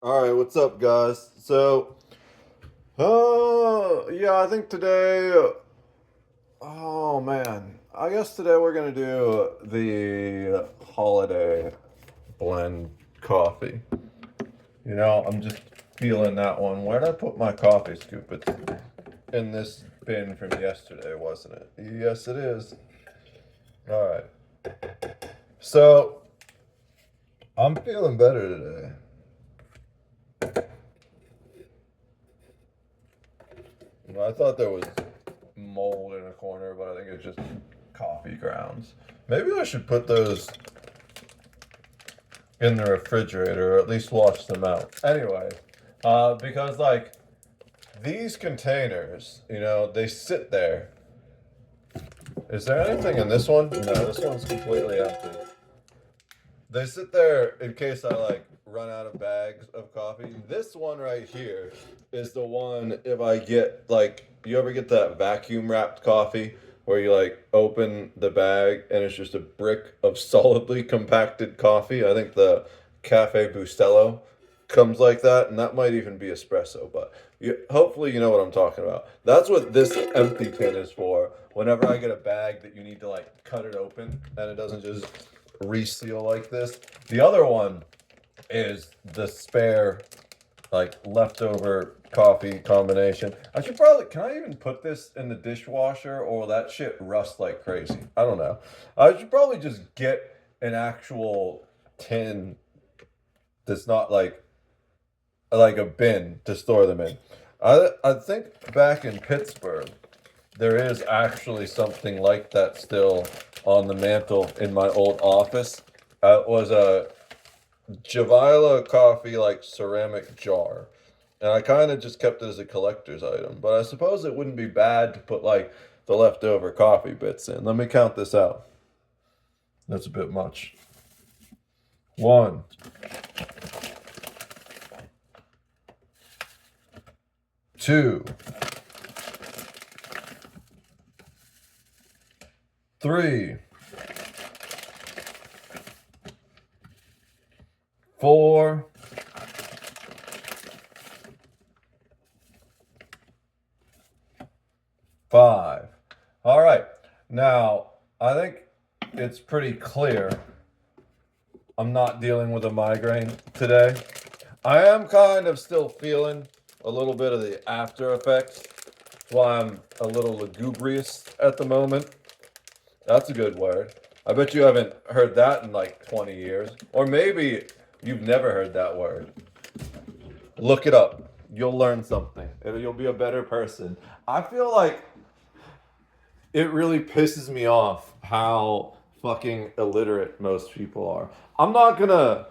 All right, what's up, guys? Yeah, I think today, oh man, I guess today we're gonna do the holiday blend coffee. I'm just feeling that one. Where'd I put my coffee scoop? It's in this bin from yesterday, wasn't it? Yes, it is. All right. So, I'm feeling better today. I thought there was mold in a corner, but I think it's just coffee grounds. Maybe I should put those in the refrigerator or at least wash them out. Anyway, because like these containers, they sit there. Is there anything in this one? No, this one's completely empty. They sit there in case I like run out of bags of coffee. This one right here is the one if I get like you ever get that vacuum wrapped coffee where you like open the bag and it's just a brick of solidly compacted coffee. I think the Cafe Bustelo comes like that, and that might even be espresso, but hopefully you know what I'm talking about. That's what this empty tin is for. Whenever I get a bag that you need to like cut it open and it doesn't just reseal like this. The other one is the spare, like leftover coffee combination. I should probably, can I even put this in the dishwasher or will that shit rust like crazy? I don't know. I should probably just get an actual tin that's not like a bin to store them in. I think back in Pittsburgh, there is actually something like that still on the mantle in my old office. It was a Javila coffee like ceramic jar. And I kind of just kept it as a collector's item. But I suppose it wouldn't be bad to put like the leftover coffee bits in. Let me count this out. That's a bit much. One, two, three, four, five. All right. Now, I think it's pretty clear I'm not dealing with a migraine today. I am kind of still feeling a little bit of the after effects. That's why I'm a little lugubrious at the moment. That's a good word. I bet you haven't heard that in like 20 years. Or maybe you've never heard that word. Look it up. You'll learn something. You'll be a better person. I feel like it really pisses me off how fucking illiterate most people are. I'm not gonna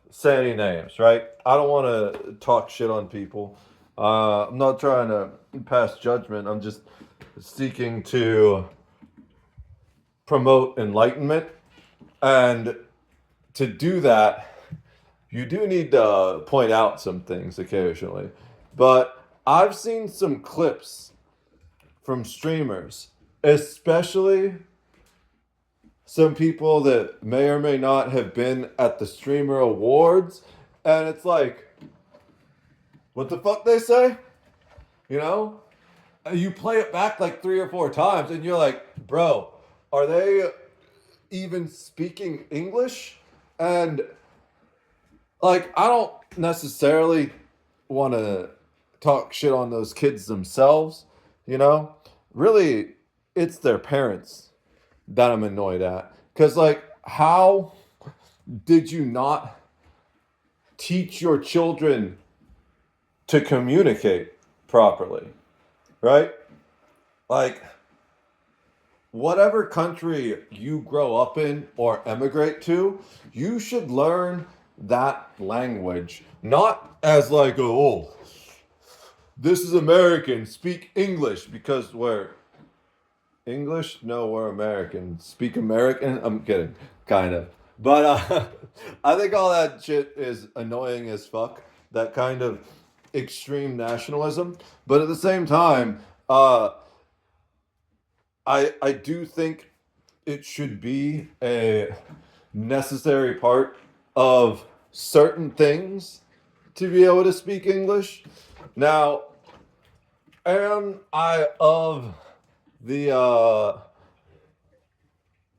say any names, right? I don't want to talk shit on people. I'm not trying to pass judgment. I'm just seeking to promote enlightenment. And to do that, you do need to point out some things occasionally. But I've seen some clips from streamers, especially some people that may or may not have been at the streamer awards, and it's like, what the fuck they say? You know? You play it back like 3 or 4 times, and you're like, bro, are they even speaking English? And like, I don't necessarily want to talk shit on those kids themselves, you know? Really, it's their parents that I'm annoyed at. Because, like, how did you not teach your children to communicate properly, right? Like, whatever country you grow up in or emigrate to, you should learn that language. Not as like, oh, this is American, speak English because we're English? No, we're American. Speak American? I'm kidding, kind of. But I think all that shit is annoying as fuck. That kind of extreme nationalism. But at the same time, I do think it should be a necessary part of certain things to be able to speak English. Now, am I of the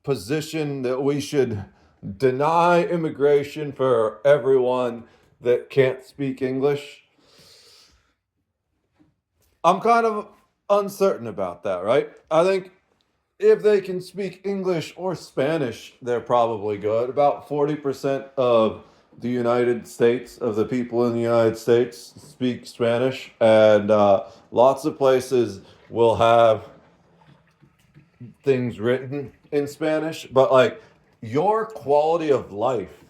position that we should deny immigration for everyone that can't speak English? I'm kind of uncertain about that, right? I think if they can speak English or Spanish, they're probably good. About 40% of the United States, of the people in the United States, speak Spanish, and lots of places will have things written in Spanish, but like your quality of life,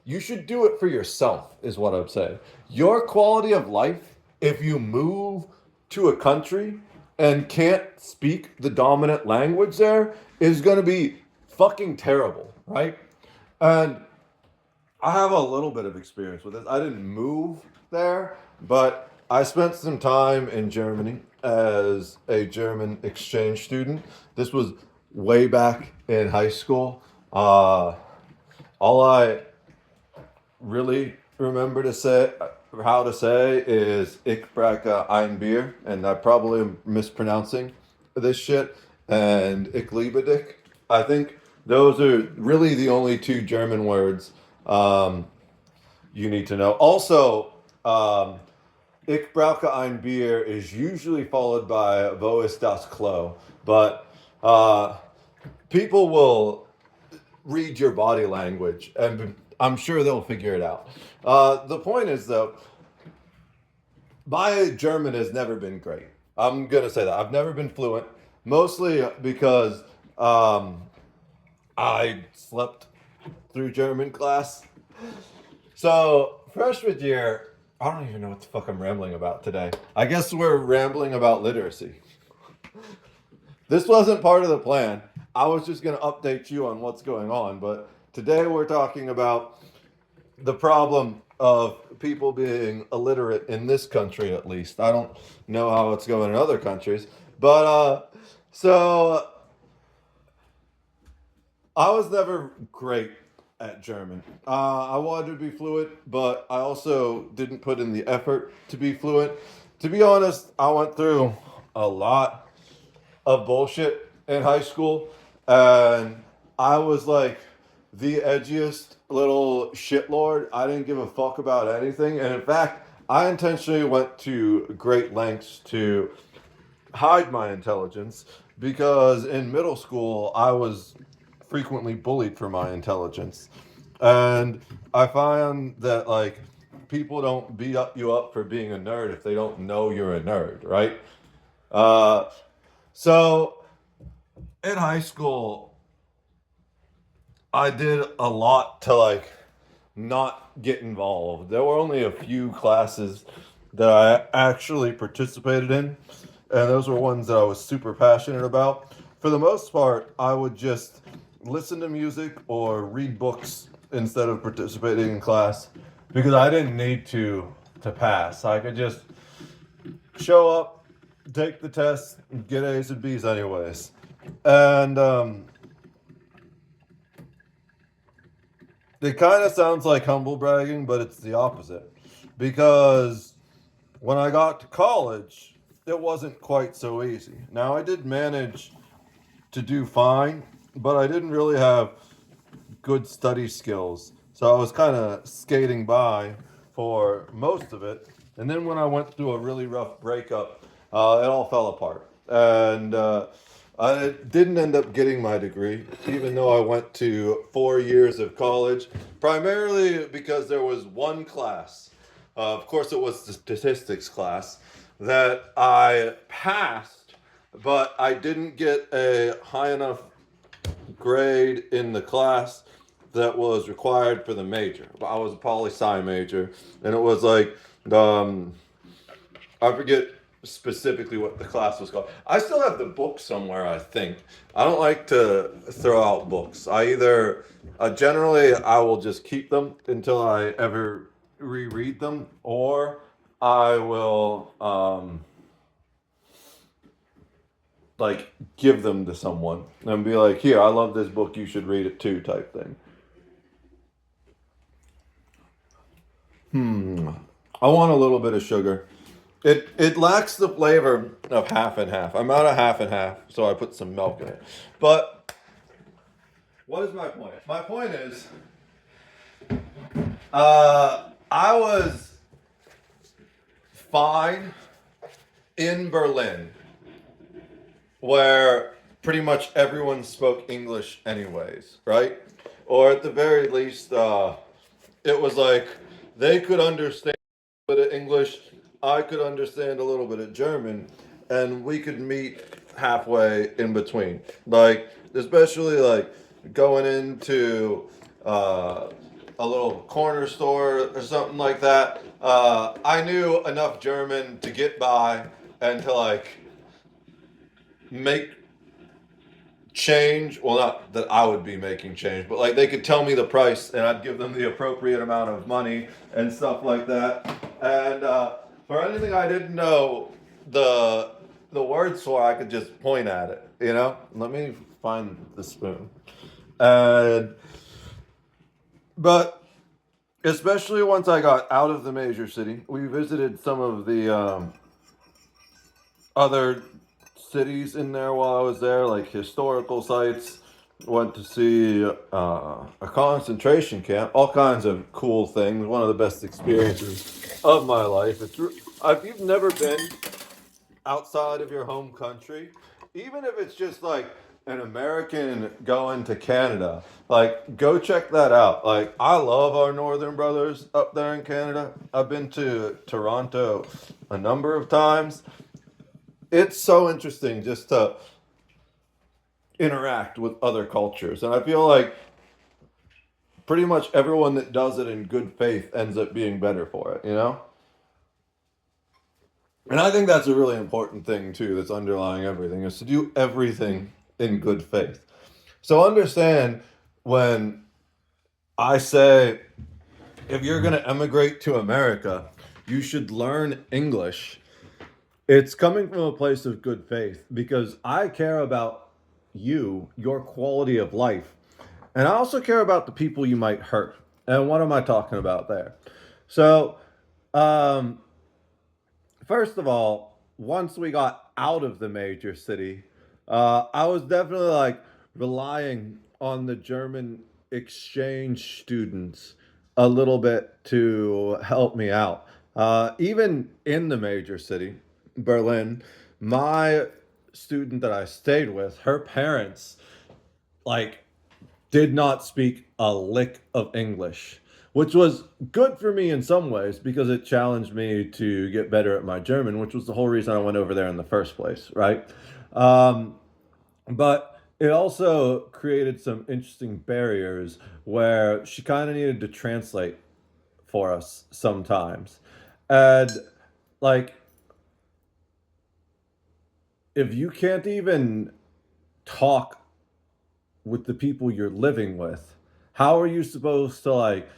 you should do it for yourself, is what I'm saying. Your quality of life, if you move to a country and can't speak the dominant language there, is going to be fucking terrible, right? And I have a little bit of experience with this. I didn't move there, but I spent some time in Germany as a German exchange student. This was way back in high school. All I really remember to say, how to say, is "Ich brauche ein Bier," and I probably am mispronouncing this shit. And "Ich liebe dich." I think those are really the only two German words you need to know. Also, "Ich brauche ein Bier" is usually followed by "Wo ist das Klo?" But people will read your body language, and I'm sure they'll figure it out. The point is, though, my German has never been great. I'm gonna say that I've never been fluent, mostly because I slept through German class. So freshman year, I don't even know what the fuck I'm rambling about today. I guess we're rambling about literacy. This wasn't part of the plan. I was just going to update you on what's going on, but today we're talking about the problem of people being illiterate in this country, at least. I don't know how it's going in other countries, but so I was never great at German. I wanted to be fluent, but I also didn't put in the effort to be fluent. To be honest, I went through a lot of bullshit in high school, and I was like the edgiest little shitlord. I didn't give a fuck about anything, and in fact, I intentionally went to great lengths to hide my intelligence because in middle school I was frequently bullied for my intelligence. And I find that like people don't beat up you up for being a nerd if they don't know you're a nerd, right? So in high school, I did a lot to like not get involved. There were only a few classes that I actually participated in, and those were ones that I was super passionate about. For the most part, I would just listen to music or read books instead of participating in class because I didn't need to pass. I could just show up, take the test, get A's and B's anyways. And it kind of sounds like humble bragging, but it's the opposite. Because when I got to college, it wasn't quite so easy. Now, I did manage to do fine, but I didn't really have good study skills. So I was kind of skating by for most of it. And then when I went through a really rough breakup, it all fell apart. And I didn't end up getting my degree, even though I went to 4 years of college, primarily because there was one class. Of course, it was the statistics class that I passed, but I didn't get a high enough grade in the class that was required for the major. I was a poli-sci major, and it was like, I forget specifically what the class was called. I still have the book somewhere, I think. I don't like to throw out books. I either, generally, I will just keep them until I ever reread them, or I will, like, give them to someone and be like, here, I love this book, you should read it too, type thing. I want a little bit of sugar. It lacks the flavor of half and half. I'm out of half and half, so I put some milk in it. But what is my point? My point is, I was fine in Berlin, where pretty much everyone spoke English anyways, right? Or at the very least, it was like they could understand a bit of English, I could understand a little bit of German, and we could meet halfway in between. Like, especially like going into a little corner store or something like that. I knew enough German to get by and to like make change. Well, not that I would be making change, but like they could tell me the price and I'd give them the appropriate amount of money and stuff like that. And for anything I didn't know the words for, I could just point at it. You know. Let me find the spoon. And but especially once I got out of the major city, we visited some of the other cities in there while I was there, like historical sites. Went to see a concentration camp, all kinds of cool things. One of the best experiences of my life. If you've never been outside of your home country, even if it's just like an American going to Canada, like go check that out. Like I love our northern brothers up there in Canada. I've been to Toronto a number of times. It's so interesting just to interact with other cultures. And I feel like pretty much everyone that does it in good faith ends up being better for it, you know? And I think that's a really important thing too that's underlying everything is to do everything in good faith. So understand when I say if you're going to emigrate to America, you should learn English. It's coming from a place of good faith because I care about you, your quality of life, and I also care about the people you might hurt. And what am I talking about there? So, um, first of all, once we got out of the major city, I was definitely like relying on the German exchange students a little bit to help me out. Even in the major city, Berlin, my student that I stayed with, her parents like did not speak a lick of English, which was good for me in some ways because it challenged me to get better at my German, which was the whole reason I went over there in the first place, right? Um, but it also created some interesting barriers where she kind of needed to translate for us sometimes. And like, if you can't even talk with the people you're living with, how are you supposed to like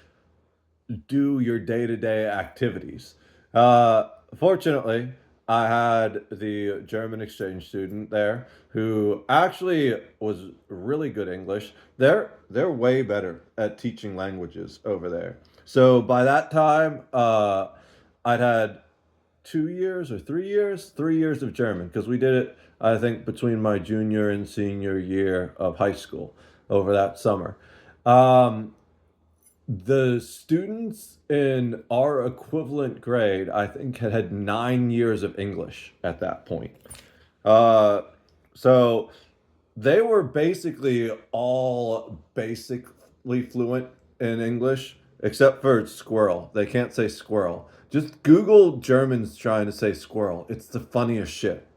do your day-to-day activities? Fortunately, I had the German exchange student there who actually was really good English. They're way better at teaching languages over there. So by that time, I'd had 2 years or 3 years, 3 years of German because we did it, I think, between my junior and senior year of high school over that summer. Um, the students in our equivalent grade, I think, had 9 years of English at that point. Uh, so they were basically all basically fluent in English, except for squirrel. They can't say squirrel. Just Google Germans trying to say squirrel. It's the funniest shit.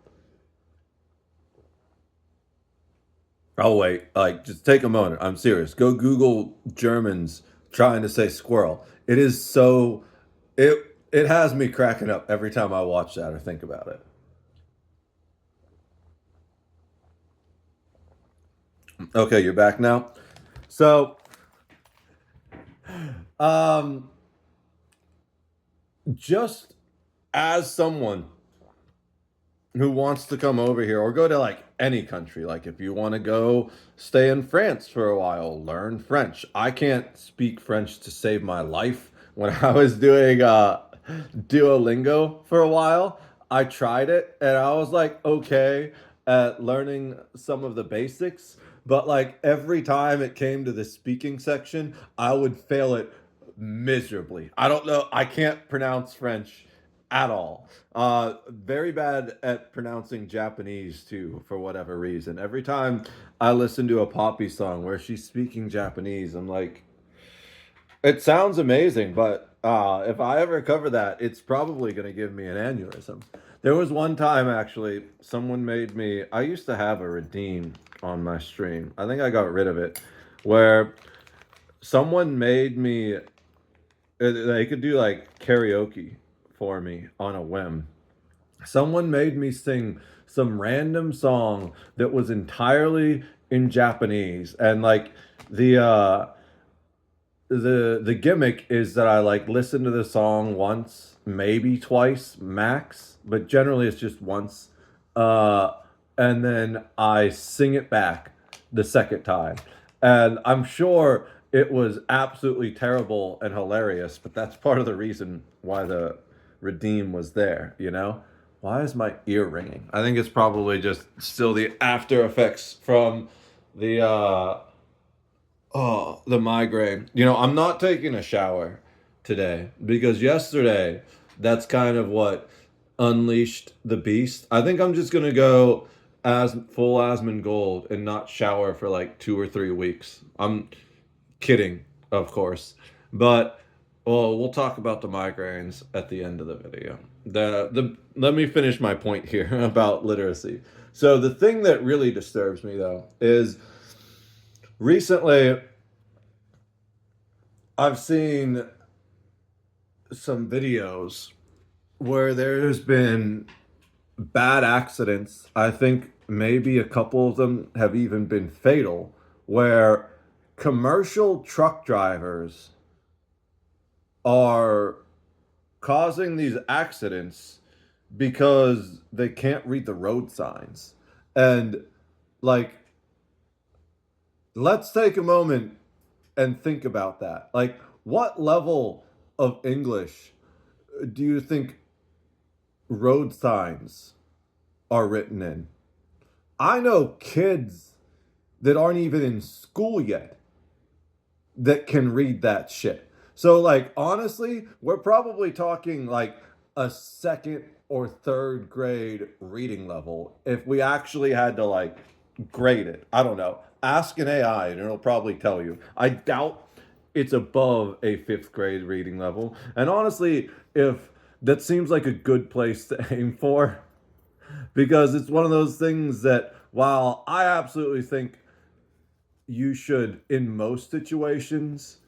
Oh wait, like just take a moment. I'm serious. Go Google Germans trying to say squirrel. It is so it has me cracking up every time I watch that or think about it. Okay, you're back now. So, um just as someone who wants to come over here or go to like any country, like if you want to go stay in France for a while, learn French. I can't speak French to save my life. When I was doing Duolingo for a while. I tried it and I was like okay at learning some of the basics, but like every time it came to the speaking section, I would fail it miserably. I don't know, I can't pronounce French at all. Very bad at pronouncing Japanese too, for whatever reason. Every time I listen to a Poppy song where she's speaking Japanese, I'm like, it sounds amazing, but if I ever cover that, it's probably going to give me an aneurysm. There was one time actually, someone made me. I used to have a redeem on my stream. I think I got rid of it, where someone made me. They could do like karaoke for me on a whim. Someone made me sing some random song that was entirely in Japanese, and like the the gimmick is that I like listen to the song once, maybe twice max, but generally it's just once. Uh, and then I sing it back the second time. And I'm sure it was absolutely terrible and hilarious, but that's part of the reason why the redeem was there, you know? Why is my ear ringing? I think it's probably just still the after effects from the oh, the migraine. You know, I'm not taking a shower today because yesterday, that's kind of what unleashed the beast. I think I'm just gonna go as full Asmongold and not shower for like 2 or 3 weeks. I'm kidding, of course, but well, we'll talk about the migraines at the end of the video. The let me finish my point here about literacy. So the thing that really disturbs me though is recently I've seen some videos where there's been bad accidents. I think maybe a couple of them have even been fatal, where commercial truck drivers are causing these accidents because they can't read the road signs. And like, let's take a moment and think about that. Like, what level of English do you think road signs are written in? I know kids that aren't even in school yet that can read that shit. So, like, honestly, we're probably talking like a second or third grade reading level if we actually had to like grade it. I don't know. Ask an AI and it'll probably tell you. I doubt it's above a fifth grade reading level. And honestly, if that seems like a good place to aim for, because it's one of those things that while I absolutely think you should, in most situations,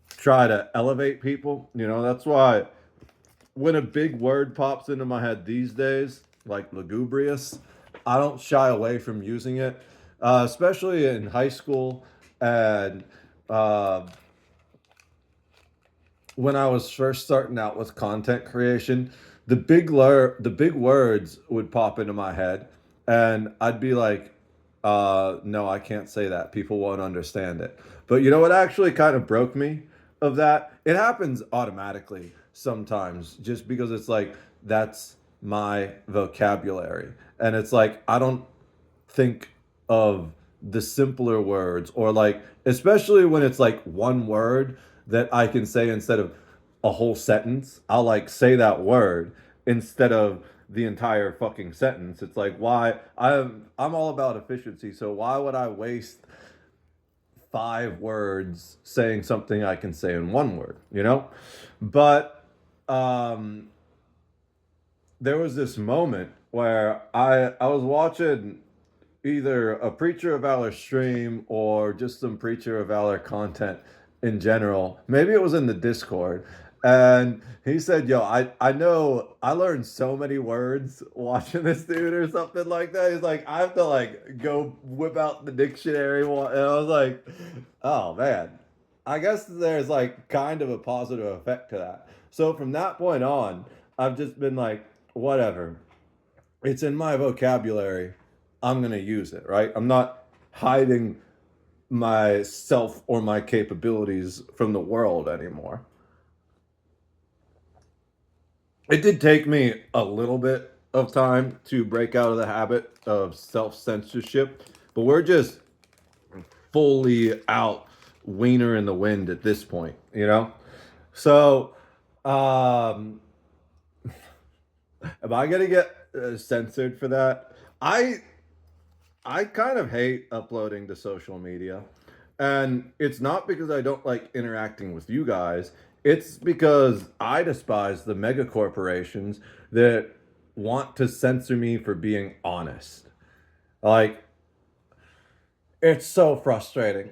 try to elevate people, you know, that's why when a big word pops into my head these days, like lugubrious, I don't shy away from using it, especially in high school and uh, when I was first starting out with content creation. The big words would pop into my head, and I'd be like, "No, I can't say that. People won't understand it." But you know what actually kind of broke me of that? It happens automatically sometimes, just because it's like that's my vocabulary, and it's like I don't think of the simpler words, or like especially when it's like one word that I can say instead of a whole sentence. I'll like say that word instead of the entire fucking sentence. It's like why I'm all about efficiency, so why would I waste 5 words saying something I can say in one word, you know? But um there was this moment where I was watching either a Preacher of Valor stream or just some Preacher of Valor content in general. Maybe it was in the Discord. And he said, "Yo, I know I learned so many words watching this dude," or something like that. He's like, "I have to like go whip out the dictionary." And I was like, "Oh man, I guess there's like kind of a positive effect to that." So from that point on, I've just been like, whatever. It's in my vocabulary. I'm going to use it, right? I'm not hiding myself or my capabilities from the world anymore. It did take me a little bit of time to break out of the habit of self censorship, but we're just fully out wiener in the wind at this point, you know? So, um, am I gonna get censored for that? I kind of hate uploading to social media. And it's not because I don't like interacting with you guys. It's because I despise the mega corporations that want to censor me for being honest. Like, it's so frustrating.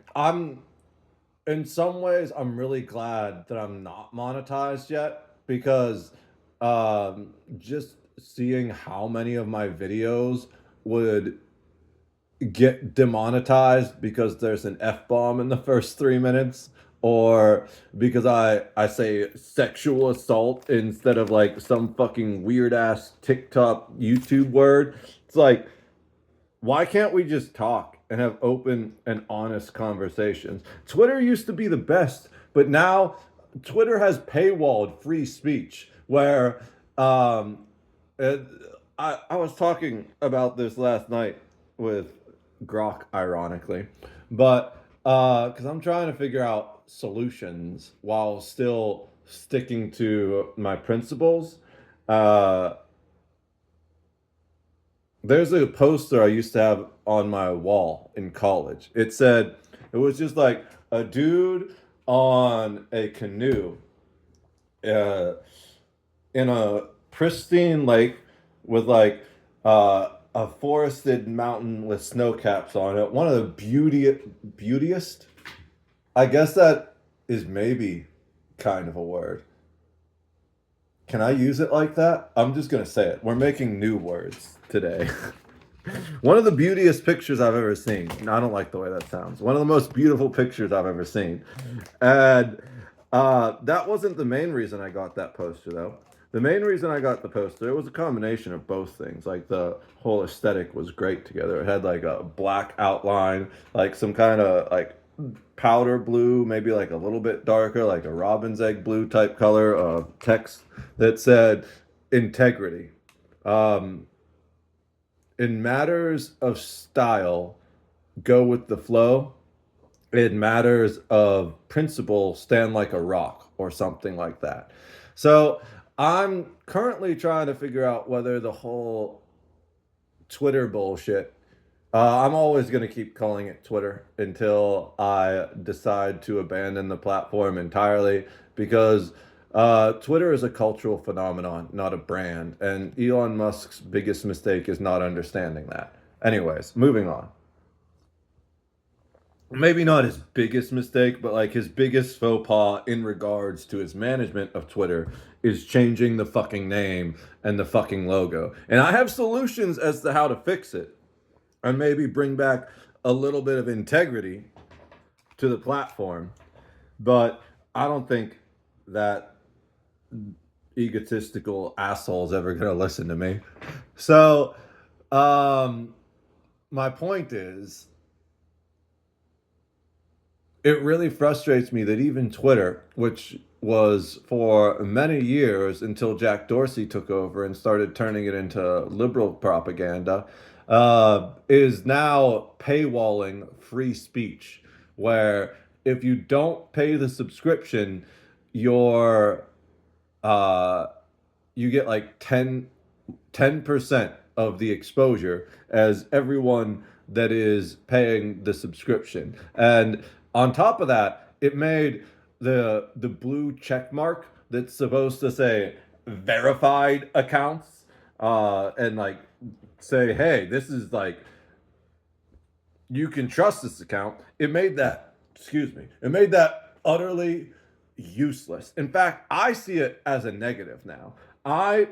In some ways, I'm really glad that I'm not monetized yet because just seeing how many of my videos would get demonetized because there's an F bomb in the first 3 minutes, or because I say sexual assault instead of like some fucking weird ass TikTok YouTube word. It's like, why can't we just talk and have open and honest conversations? Twitter used to be the best, but now Twitter has paywalled free speech where um, uh, I was talking about this last night with Grok, ironically, but because I'm trying to figure out solutions while still sticking to my principles. Uh, there's a poster I used to have on my wall in college. It was just like a dude on a canoe uh, in a pristine lake with like a forested mountain with snow caps on it. One of the beautiest. I guess that is maybe kind of a word. Can I use it like that? I'm just gonna say it. We're making new words today. One of the beautiest pictures I've ever seen. I don't like the way that sounds. One of the most beautiful pictures I've ever seen. And that wasn't the main reason I got that poster, though. The main reason I got the poster, it was a combination of both things. Like the whole aesthetic was great together. It had like a black outline, like some kind of like powder blue, maybe like a little bit darker, like a robin's egg blue type color text that said integrity. Um, in matters of style, go with the flow. In matters of principle, stand like a rock or something like that. So I'm currently trying to figure out whether the whole Twitter bullshit. I'm always going to keep calling it Twitter until I decide to abandon the platform entirely because Twitter is a cultural phenomenon, not a brand. And Elon Musk's biggest mistake is not understanding that. Anyways, moving on. Maybe not his biggest mistake, but like his biggest faux pas in regards to his management of Twitter is changing the fucking name and the fucking logo. And I have solutions as to how to fix it and maybe bring back a little bit of integrity to the platform. But I don't think that egotistical asshole's ever going to listen to me. So, um, my point is, it really frustrates me that even Twitter, which was for many years until Jack Dorsey took over and started turning it into liberal propaganda, is now paywalling free speech, where if you don't pay the subscription, you're uh, you get like 10% of the exposure as everyone that is paying the subscription. And on top of that, it made the blue check mark that's supposed to say verified accounts and like say, hey, this is like you can trust this account. It made that, excuse me, it made that utterly useless. In fact, I see it as a negative now. I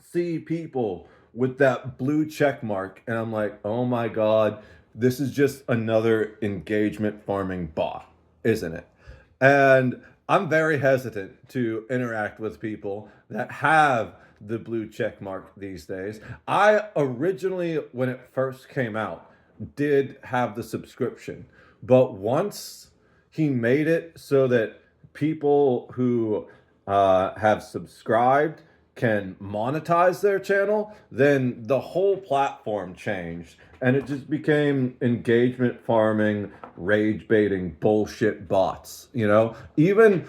see people with that blue check mark and I'm like, oh my God, this is just another engagement farming bot, isn't it? And I'm very hesitant to interact with people that have the blue check mark these days. I originally, when it first came out, did have the subscription, but once he made it so that people who have subscribed can monetize their channel, then the whole platform changed. And it just became engagement farming, rage baiting bullshit bots. Even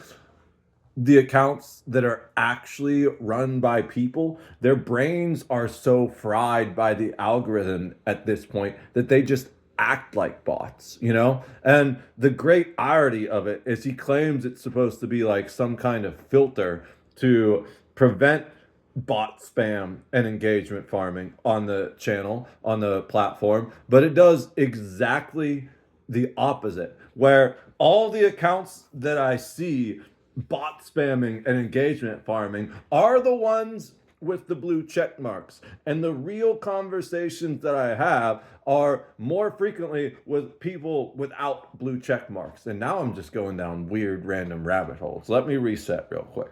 the accounts that are actually run by people, their brains are so fried by the algorithm at this point that they just act like bots. And the great irony of it is he claims it's supposed to be like some kind of filter to prevent bot spam and engagement farming on the channel, on the platform, but it does exactly the opposite, where all the accounts that I see bot spamming and engagement farming are the ones with the blue check marks. And the real conversations that I have are more frequently with people without blue check marks. And now I'm just going down weird random rabbit holes. Let me reset real quick.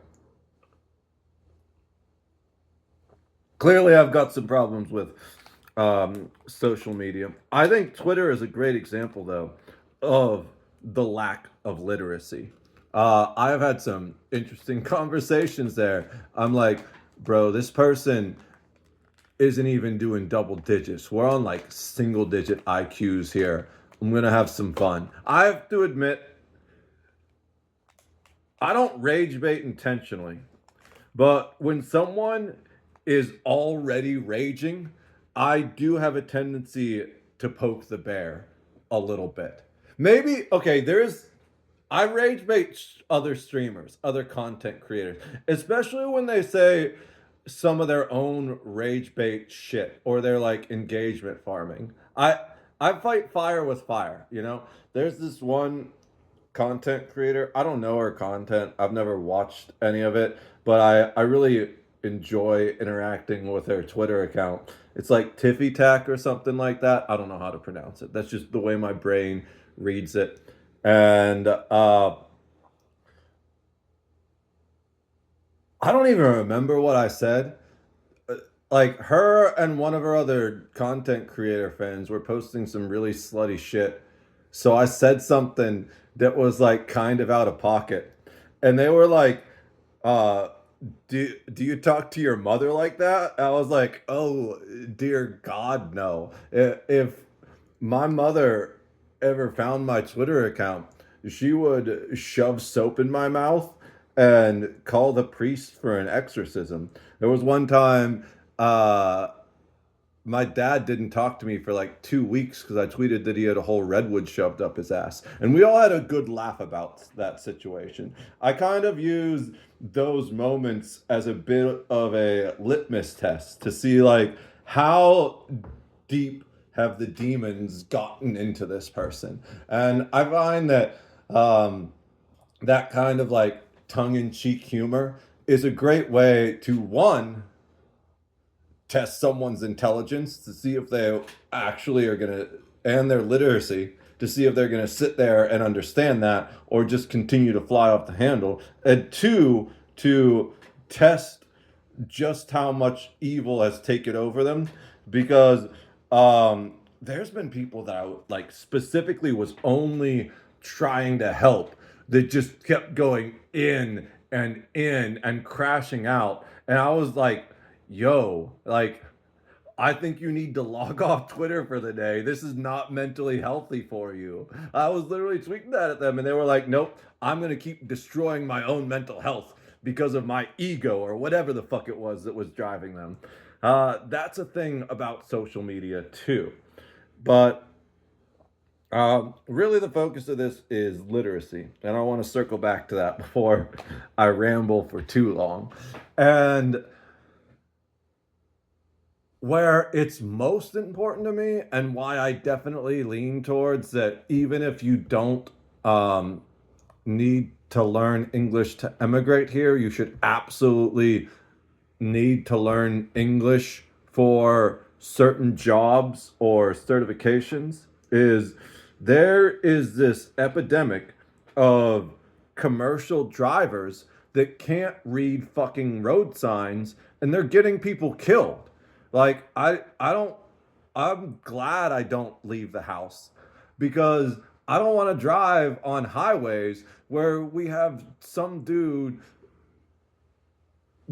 Clearly, I've got some problems with social media. I think Twitter is a great example, though, of the lack of literacy. I've had some interesting conversations there. I'm like, bro, this person isn't even doing double digits. We're on like single digit IQs here. I'm going to have some fun. I have to admit, I don't rage bait intentionally. But when someone is already raging, I do have a tendency to poke the bear a little bit. Maybe, okay, I rage bait other streamers, other content creators, especially when they say some of their own rage bait shit or they're like engagement farming. I fight fire with fire. There's this one content creator. I don't know her content. I've never watched any of it, but I really enjoy interacting with her Twitter account. It's like Tiffy Tack or something like that. I don't know how to pronounce it. That's just the way my brain reads it. And I don't even remember what I said. Like her and one of her other content creator friends were posting some really slutty shit. So I said something that was like kind of out of pocket. And they were like, uh, do you talk to your mother like that? I was like, oh, dear God, no. If my mother ever found my Twitter account, she would shove soap in my mouth and call the priest for an exorcism. There was one time uh, my dad didn't talk to me for like 2 weeks because I tweeted that he had a whole redwood shoved up his ass. And we all had a good laugh about that situation. I kind of use those moments as a bit of a litmus test to see like how deep have the demons gotten into this person. And I find that that kind of like tongue-in-cheek humor is a great way to one test someone's intelligence to see if they actually are going to, and their literacy, to see if they're going to sit there and understand that or just continue to fly off the handle. And two, to test just how much evil has taken over them. Because there's been people that I like specifically was only trying to help that just kept going in and crashing out. And I was like, yo, like, I think you need to log off Twitter for the day. This is not mentally healthy for you. I was literally tweeting that at them, and they were like, nope, I'm going to keep destroying my own mental health because of my ego or whatever the fuck it was that was driving them. That's a thing about social media, too. But really, the focus of this is literacy. And I want to circle back to that before I ramble for too long. And where it's most important to me and why I definitely lean towards that, even if you don't need to learn English to emigrate here, you should absolutely need to learn English for certain jobs or certifications, is there is this epidemic of commercial drivers that can't read fucking road signs and they're getting people killed. Like I don't I'm glad I don't leave the house because I don't want to drive on highways where we have some dude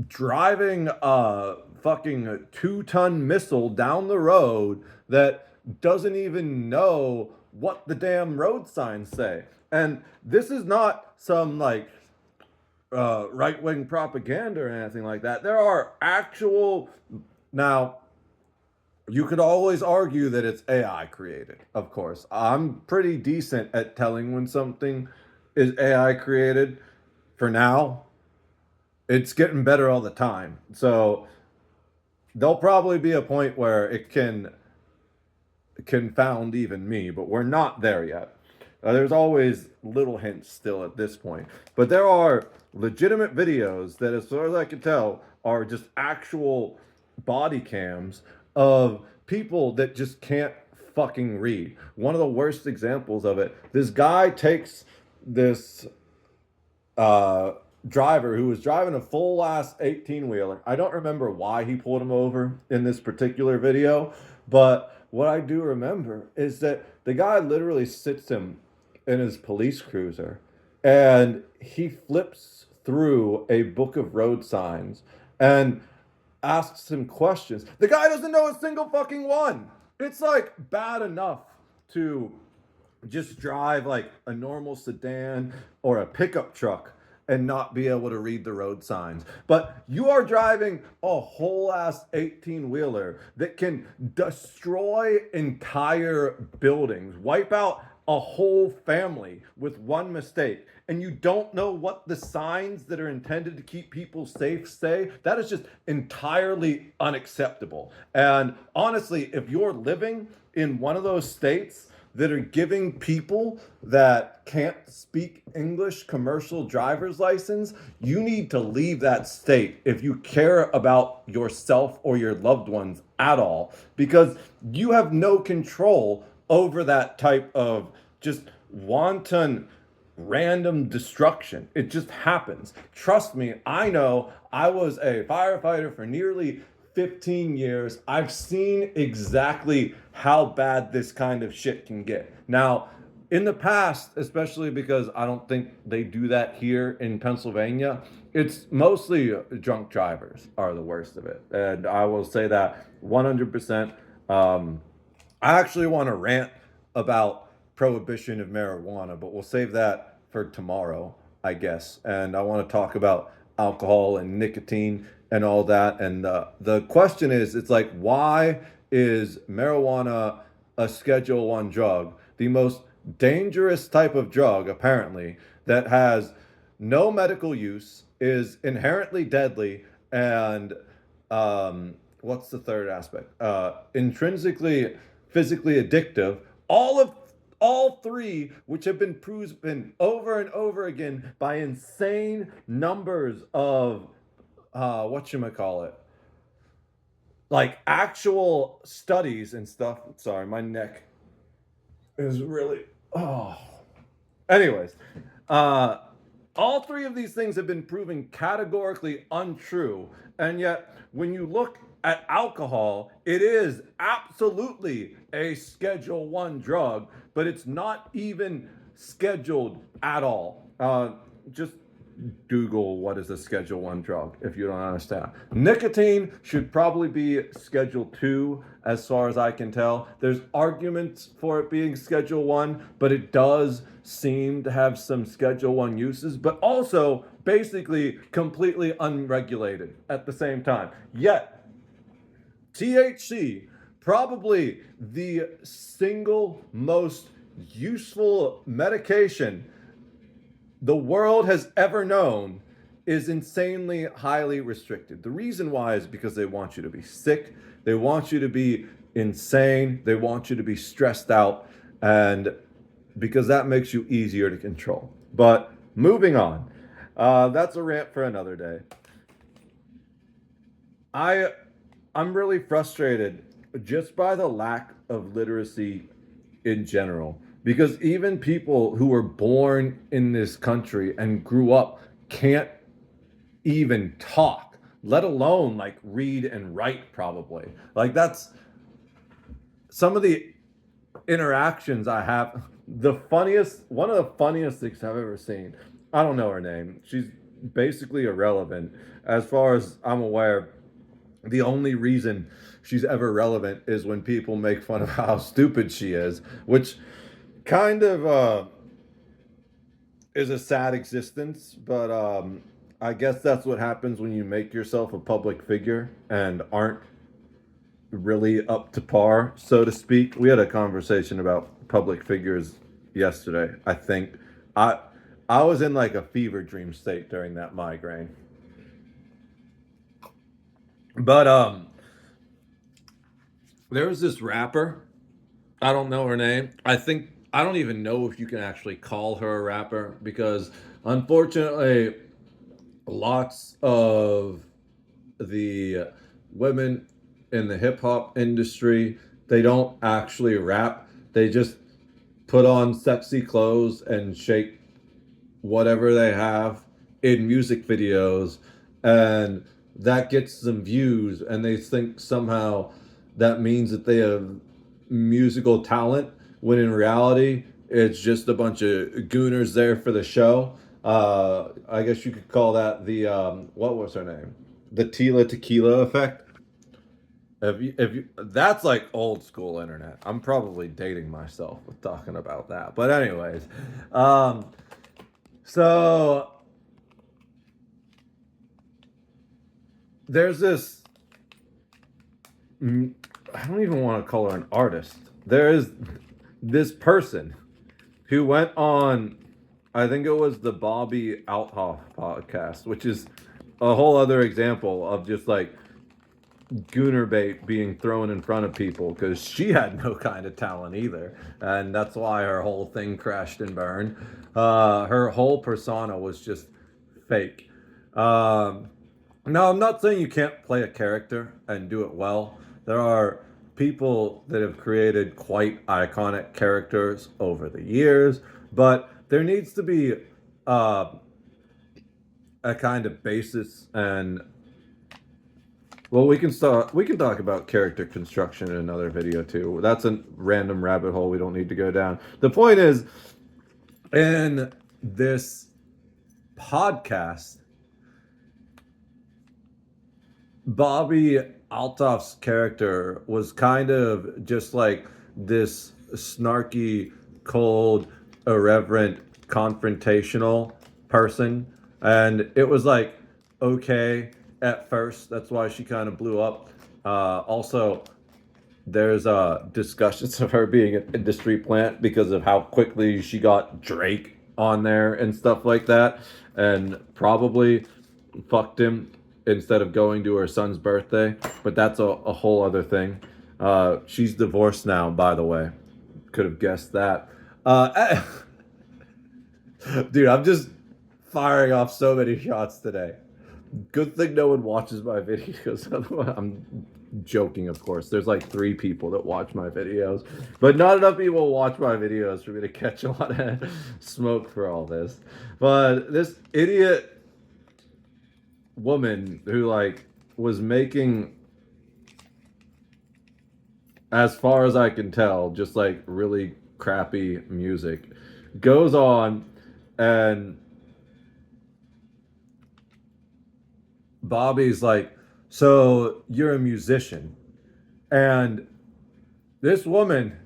driving a fucking 2-ton missile down the road that doesn't even know what the damn road signs say. And this is not some like right wing propaganda or anything like that. There are actual. Now, you could always argue that it's AI created, of course. I'm pretty decent at telling when something is AI created for now. It's getting better all the time. So there'll probably be a point where it can confound even me, but we're not there yet. There's always little hints still at this point. But there are legitimate videos that, as far as I can tell, are just actual body cams of people that just can't fucking read. One of the worst examples of it, this guy takes this uh, driver who was driving a full ass 18 wheeler. I don't remember why he pulled him over in this particular video, but what I do remember is that the guy literally sits him in his police cruiser and he flips through a book of road signs and asks him questions. The guy doesn't know a single fucking one. It's like bad enough to just drive like a normal sedan or a pickup truck and not be able to read the road signs. But you are driving a whole ass 18 wheeler that can destroy entire buildings, wipe out a whole family with one mistake, and you don't know what the signs that are intended to keep people safe say. That is just entirely unacceptable. And honestly, if you're living in one of those states that are giving people that can't speak English commercial driver's license, you need to leave that state if you care about yourself or your loved ones at all, because you have no control over that type of just wanton random destruction. It just happens. Trust me, I know. I was a firefighter for nearly 15 years. I've seen exactly how bad this kind of shit can get. Now, in the past, especially because I don't think they do that here in Pennsylvania, it's mostly drunk drivers are the worst of it. And I will say that 100%. I actually want to rant about prohibition of marijuana, but we'll save that for tomorrow, I guess. And I want to talk about alcohol and nicotine and all that. And the question is, it's like, why is marijuana a Schedule One drug, the most dangerous type of drug, apparently, that has no medical use, is inherently deadly, and what's the third aspect? Intrinsically physically addictive. All three, which have been proven over and over again by insane numbers of whatchamacallit, like actual studies and stuff. Sorry, my neck is really, oh. Anyways, uh all three of these things have been proven categorically untrue. And yet, when you look at alcohol, it is absolutely a Schedule One drug, but it's not even scheduled at all. Just Google what is a Schedule One drug if you don't understand. Nicotine should probably be Schedule Two, as far as I can tell. There's arguments for it being Schedule One, but it does seem to have some Schedule One uses, but also basically completely unregulated at the same time. Yet, THC, probably the single most useful medication the world has ever known, is insanely highly restricted. The reason why is because they want you to be sick, they want you to be insane, they want you to be stressed out, and because that makes you easier to control. But moving on, that's a rant for another day. I'm really frustrated just by the lack of literacy in general, because even people who were born in this country and grew up can't even talk, let alone like read and write, probably. Like, that's some of the interactions I have. One of the funniest things I've ever seen. I don't know her name. She's basically irrelevant. As far as I'm aware, the only reason she's ever relevant is when people make fun of how stupid she is, which kind of is a sad existence, but I guess that's what happens when you make yourself a public figure and aren't really up to par, so to speak. We had a conversation about public figures yesterday. I think I I was in like a fever dream state during that migraine. But there was this rapper. I don't know her name. I don't even know if you can actually call her a rapper because unfortunately lots of the women in the hip hop industry, they don't actually rap. They just put on sexy clothes and shake whatever they have in music videos, and that gets them views, and they think somehow that means that they have musical talent when in reality it's just a bunch of gooners there for the show. I guess you could call that the what was her name, the Tila Tequila effect. If you, that's like old school internet. I'm probably dating myself with talking about that. But anyways, um, so there's this. I don't even want to call her an artist. There is this person who went on. I think it was the Bobby Althoff podcast, which is a whole other example of just like gooner bait being thrown in front of people because she had no kind of talent either, and that's why her whole thing crashed and burned. Her whole persona was just fake. Now, I'm not saying you can't play a character and do it well. There are people that have created quite iconic characters over the years, but there needs to be uh, a kind of basis. And well, we can start. We can talk about character construction in another video too. That's a random rabbit hole we don't need to go down. The point is, in this podcast, Bobby Althoff's character was kind of just like this snarky, cold, irreverent, confrontational person. And it was like, okay, at first. That's why she kind of blew up. Also, there's discussions of her being an industry plant because of how quickly she got Drake on there and stuff like that. And probably fucked him instead of going to her son's birthday. But that's a whole other thing. She's divorced now, by the way. Could have guessed that. Dude, I'm just firing off so many shots today. Good thing no one watches my videos. Otherwise, I'm joking, of course. There's like 3 people that watch my videos, but not enough people watch my videos for me to catch a lot of smoke for all this. But this idiot woman who like was making, as far as I can tell, just like really crappy music, goes on and Bobby's like, so you're a musician. And this woman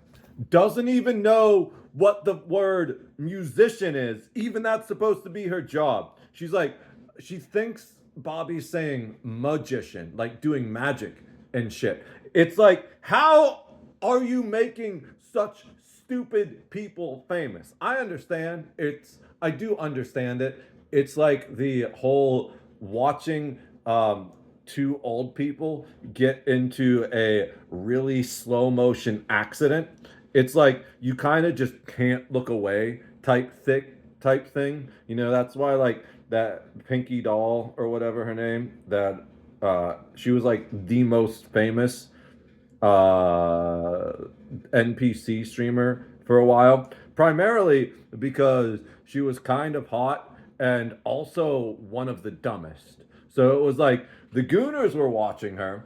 doesn't even know what the word musician is. Even that's supposed to be her job. She's like, she thinks Bobby's saying magician, like doing magic and shit. It's like, how are you making such stupid people famous? I do understand it. It's like the whole watching 2 old people get into a really slow motion accident. It's like you kind of just can't look away type thing. You know, that's why like that Pinky Doll or whatever her name, that she was like the most famous NPC streamer for a while, primarily because she was kind of hot and also one of the dumbest. So it was like the Gooners were watching her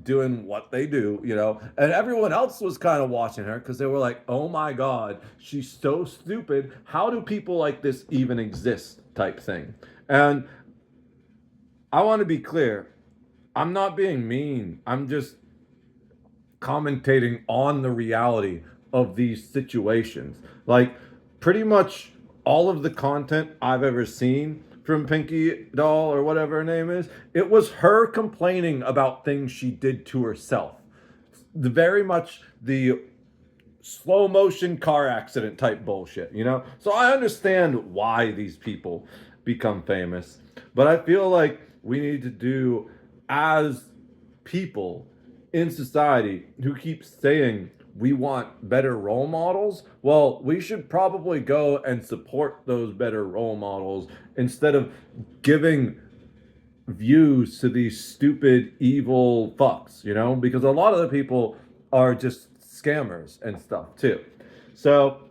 doing what they do, you know, and everyone else was kind of watching her because they were like, oh my God, she's so stupid. How do people like this even exist? Type thing. And I want to be clear, I'm not being mean. I'm just commentating on the reality of these situations. Like, pretty much all of the content I've ever seen from Pinky Doll or whatever her name is, it was her complaining about things she did to herself. Very much the slow motion car accident type bullshit, you know? So I understand why these people become famous, but I feel like we need to do, as people in society who keep saying we want better role models, well, we should probably go and support those better role models instead of giving views to these stupid, evil fucks, you know? Because a lot of the people are just scammers and stuff too. So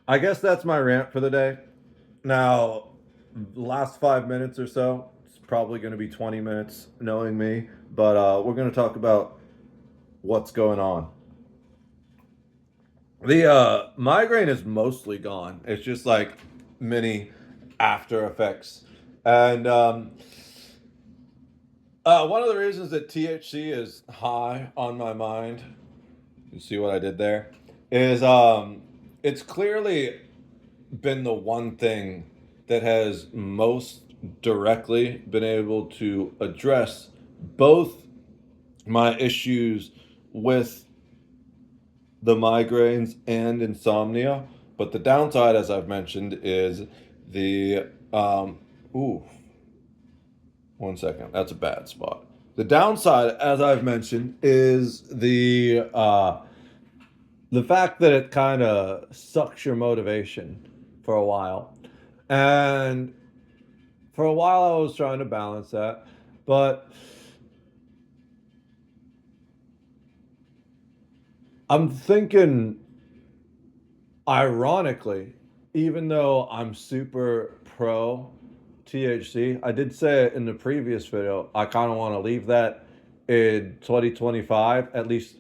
I guess that's my rant for the day. Now, the last 5 minutes or so, it's probably going to be 20 minutes, knowing me, but we're going to talk about what's going on. The migraine is mostly gone. It's just like mini after effects. And one of the reasons that THC is high on my mind, you see what I did there, is it's clearly been the one thing that has most directly been able to address both my issues with the migraines and insomnia. But the downside, as I've mentioned, is the ooh, one second, that's a bad spot. The downside, as I've mentioned, is the fact that it kind of sucks your motivation for a while. And for a while, I was trying to balance that. But I'm thinking, ironically, even though I'm super pro THC, I did say it in the previous video, I kind of want to leave that in 2025, at least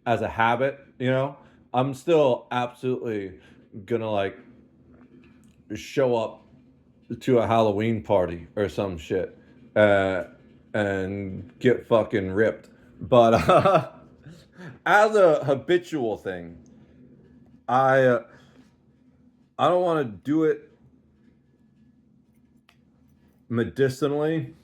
as a habit, you know? I'm still absolutely gonna like show up to a Halloween party or some shit, uh, and get fucking ripped. But as a habitual thing, I uh, I don't want to do it medicinally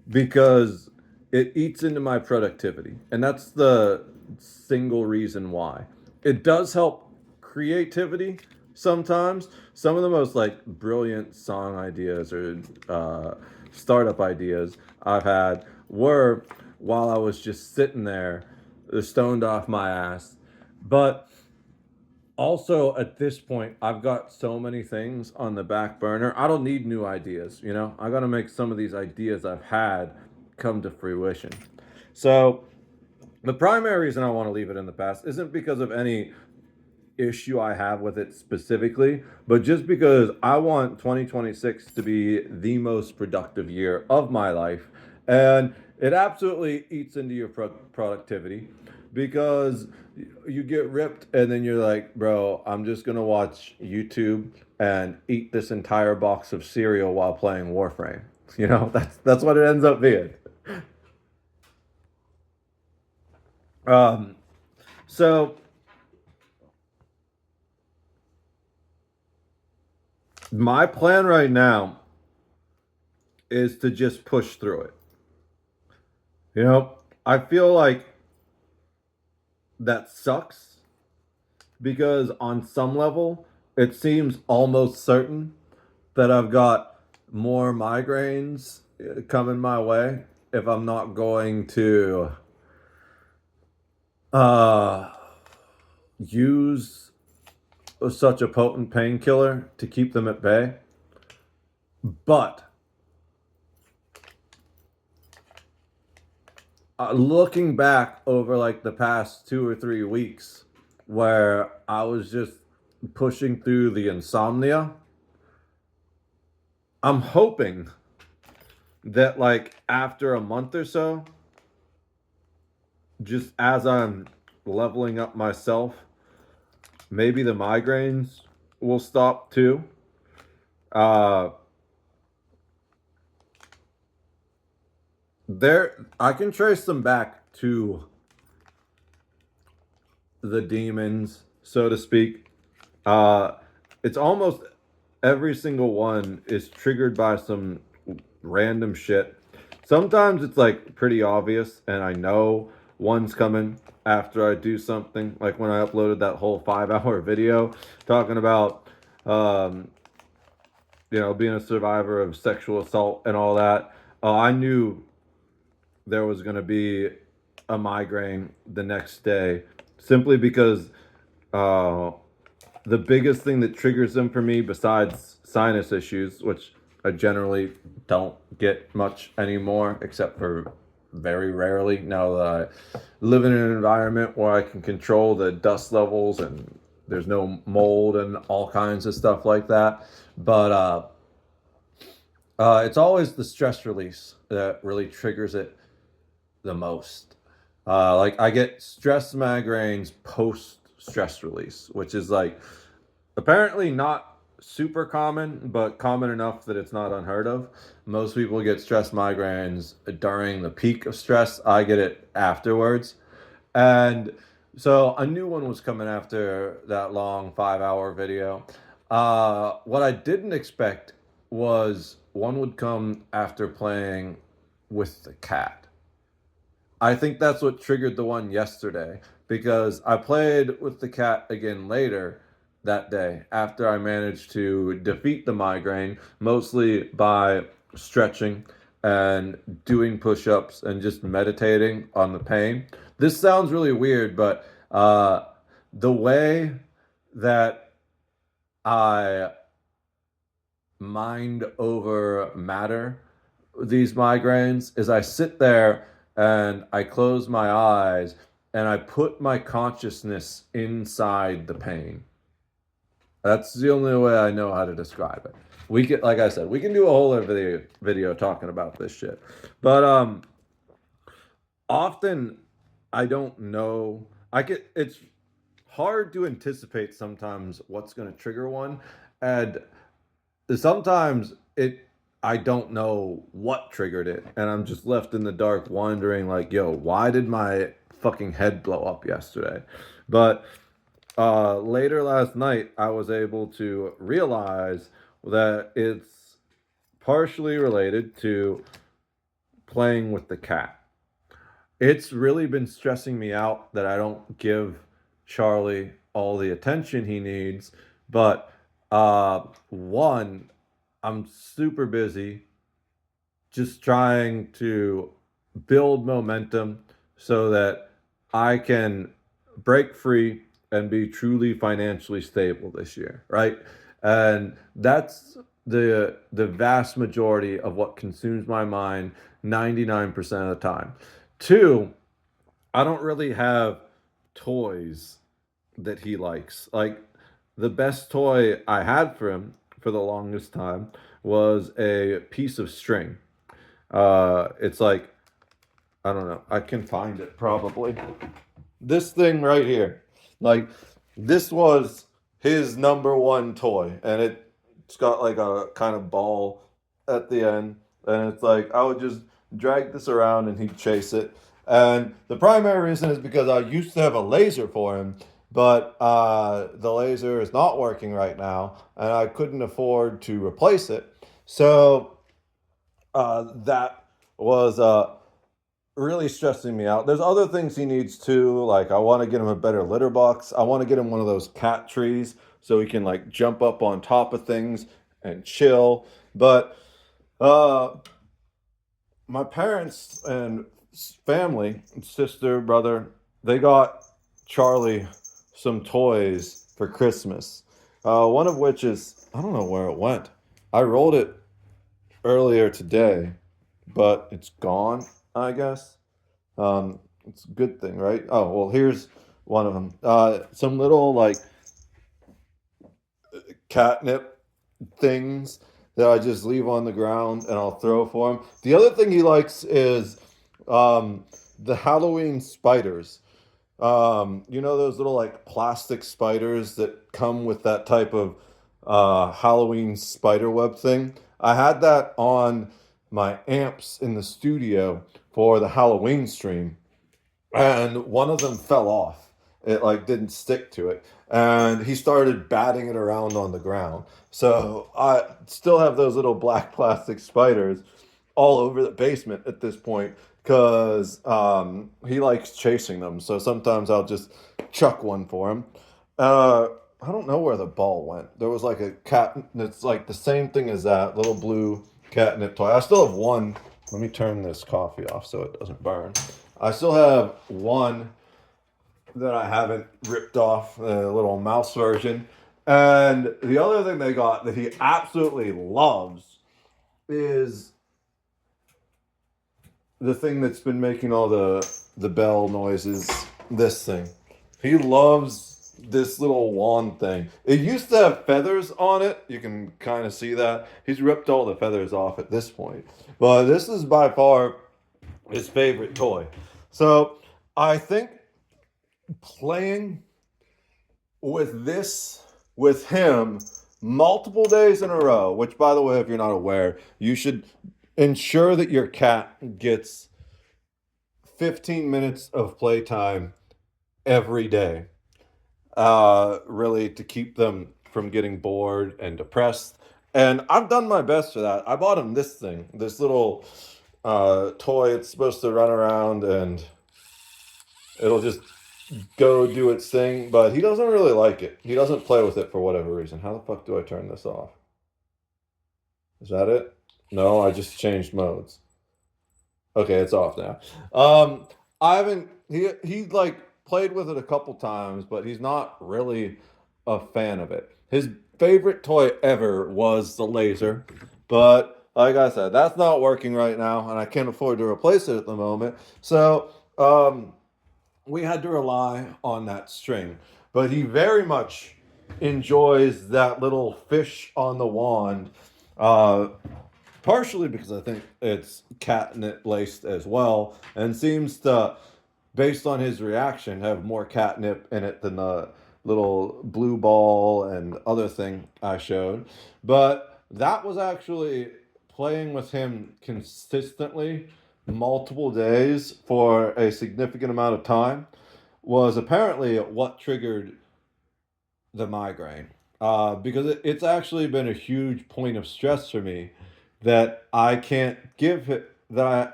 because it eats into my productivity, and that's the single reason why. It does help creativity sometimes. Some of the most like brilliant song ideas or startup ideas I've had were while I was just sitting there, stoned off my ass. But also at this point, I've got so many things on the back burner. I don't need new ideas, you know? I got to make some of these ideas I've had come to fruition. So the primary reason I want to leave it in the past isn't because of any issue I have with it specifically, but just because I want 2026 to be the most productive year of my life. And it absolutely eats into your productivity because you get ripped and then you're like, bro, I'm just going to watch YouTube and eat this entire box of cereal while playing Warframe. You know, that's what it ends up being. Um, so my plan right now is to just push through it. You know, I feel like that sucks because on some level, it seems almost certain that I've got more migraines coming my way if I'm not going to uh, use such a potent painkiller to keep them at bay. But looking back over like the past 2 or 3 weeks where I was just pushing through the insomnia, I'm hoping that like after a month or so, just as I'm leveling up myself, maybe the migraines will stop too. Uh, I can trace them back to the demons, so to speak. Uh, it's almost every single one is triggered by some random shit. Sometimes it's like pretty obvious, and I know one's coming after I do something. Like when I uploaded that whole 5 hour video talking about, um, being a survivor of sexual assault and all that. I knew there was going to be a migraine the next day simply because uh, the biggest thing that triggers them for me, besides sinus issues, which I generally don't get much anymore, except for very rarely, now that I live in an environment where I can control the dust levels and there's no mold and all kinds of stuff like that. But it's always the stress release that really triggers it the most. Like I get stress migraines post stress release, which is like apparently not super common, but common enough that it's not unheard of. Most people get stress migraines during the peak of stress. I get it afterwards. And so a new one was coming after that long 5 hour video. What I didn't expect was one would come after playing with the cat. I think that's what triggered the one yesterday because I played with the cat again later that day after I managed to defeat the migraine, mostly by stretching and doing push ups and just meditating on the pain. This sounds really weird, but the way that I mind over matter these migraines is I sit there and I close my eyes and I put my consciousness inside the pain. That's the only way I know how to describe it. We can, like I said, we can do a whole other video talking about this shit. But often I don't know. It's hard to anticipate sometimes what's going to trigger one, and sometimes I don't know what triggered it, and I'm just left in the dark wondering like, yo, why did my fucking head blow up yesterday? But later last night I was able to realize that it's partially related to playing with the cat. It's really been stressing me out that I don't give Charlie all the attention he needs. But one, I'm super busy just trying to build momentum so that I can break free and be truly financially stable this year, right? And that's the vast majority of what consumes my mind 99% of the time. Two, I don't really have toys that he likes. Like the best toy I had for him for the longest time was a piece of string. It's like I don't know. I can find it probably. This thing right here. Like this was his number one toy, and it's got like a kind of ball at the end, and it's like I would just drag this around and he'd chase it. And the primary reason is because I used to have a laser for him, but the laser is not working right now, and I couldn't afford to replace it. So that was really stressing me out. There's other things he needs too. Like I want to get him a better litter box. I want to get him one of those cat trees so he can like jump up on top of things and chill. But uh, my parents and family, sister, brother, they got Charlie some toys for Christmas. One of which is I don't know where it went. I rolled it earlier today, but it's gone, I guess. It's a good thing, right? Oh, well, here's one of them. Some little like catnip things that I just leave on the ground and I'll throw for him. The other thing he likes is the Halloween spiders. Those little like plastic spiders that come with that type of Halloween spider web thing. I had that on my amps in the studio for the Halloween stream, and one of them fell off. It like didn't stick to it, and he started batting it around on the ground. So I still have those little black plastic spiders all over the basement at this point because he likes chasing them. So sometimes I'll just chuck one for him. I don't know where the ball went. There was like a cat. It's like the same thing as that little blue catnip toy. I still have one. Let me turn this coffee off so it doesn't burn. I still have one that I haven't ripped off, the little mouse version. And the other thing they got that he absolutely loves is the thing that's been making all the bell noises. This thing. He loves this little wand thing. It used to have feathers on it. You can kind of see that. He's ripped all the feathers off at this point. But this is by far his favorite toy. So I think playing with this with him multiple days in a row, which by the way, if you're not aware, you should ensure that your cat gets 15 minutes of playtime every day, really to keep them from getting bored and depressed. And I've done my best for that. I bought him this thing, this little toy. It's supposed to run around and it'll just go do its thing, but he doesn't really like it. He doesn't play with it for whatever reason. How the fuck do I turn this off? Is that it? No, I just changed modes. Okay, it's off now. I haven't. He like played with it a couple times, but he's not really a fan of it. His favorite toy ever was the laser, but like I said, that's not working right now, and I can't afford to replace it at the moment. So we had to rely on that string. But he very much enjoys that little fish on the wand. Partially because I think it's catnip laced as well, and seems to, based on his reaction, have more catnip in it than the little blue ball and other thing I showed. But that was actually playing with him consistently multiple days for a significant amount of time was apparently what triggered the migraine. Because it's actually been a huge point of stress for me that I can't give it, that I,